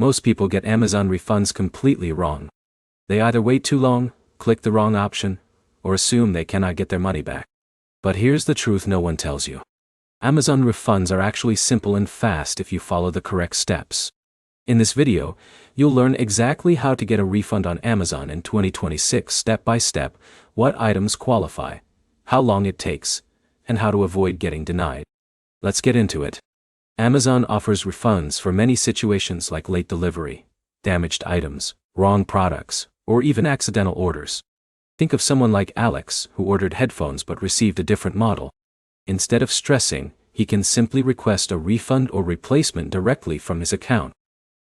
Most people get Amazon refunds completely wrong. They either wait too long, click the wrong option, or assume they cannot get their money back. But here's the truth no one tells you. Amazon refunds are actually simple and fast if you follow the correct steps. In this video, you'll learn exactly how to get a refund on Amazon in 2026 step by step, what items qualify, how long it takes, and how to avoid getting denied. Let's get into it. Amazon offers refunds for many situations like late delivery, damaged items, wrong products, or even accidental orders. Think of someone like Alex who ordered headphones but received a different model. Instead of stressing, he can simply request a refund or replacement directly from his account.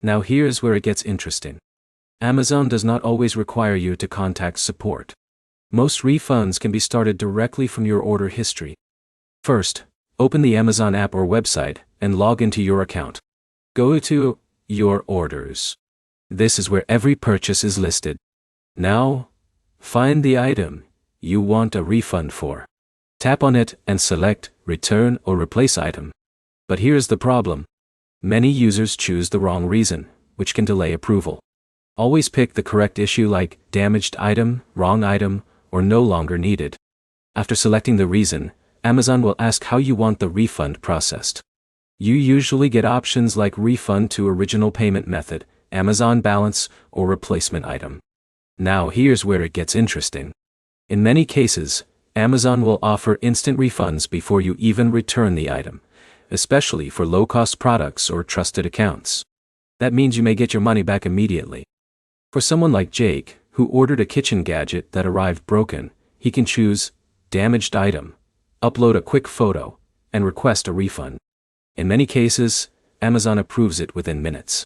Now here's where it gets interesting. Amazon does not always require you to contact support. Most refunds can be started directly from your order history. First, open the Amazon app or website and log into your account. Go to Your Orders. This is where every purchase is listed. Now, find the item you want a refund for. Tap on it and select Return or Replace Item. But here's the problem. Many users choose the wrong reason, which can delay approval. Always pick the correct issue like damaged item, wrong item, or no longer needed. After selecting the reason, Amazon will ask how you want the refund processed. You usually get options like refund to original payment method, Amazon balance, or replacement item. Now here's where it gets interesting. In many cases, Amazon will offer instant refunds before you even return the item, especially for low-cost products or trusted accounts. That means you may get your money back immediately. For someone like Jake, who ordered a kitchen gadget that arrived broken, he can choose Damaged Item, upload a quick photo, and request a refund. In many cases, Amazon approves it within minutes.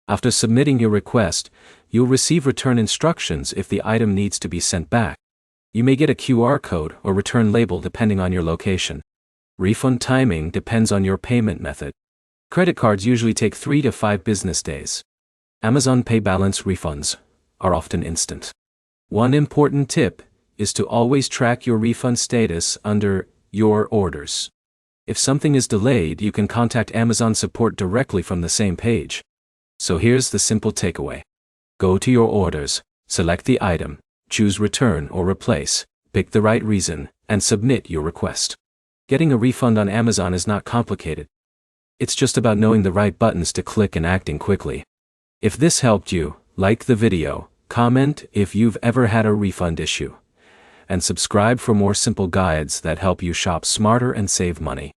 After submitting your request, you'll receive return instructions if the item needs to be sent back. You may get a QR code or return label depending on your location. Refund timing depends on your payment method. Credit cards usually take 3 to 5 business days. Amazon Pay balance refunds are often instant. One important tip is to always track your refund status under Your Orders. If something is delayed, you can contact Amazon support directly from the same page. So here's the simple takeaway. Go to Your Orders, select the item, choose Return or Replace, pick the right reason, and submit your request. Getting a refund on Amazon is not complicated. It's just about knowing the right buttons to click and acting quickly. If this helped you, like the video, comment if you've ever had a refund issue, and subscribe for more simple guides that help you shop smarter and save money.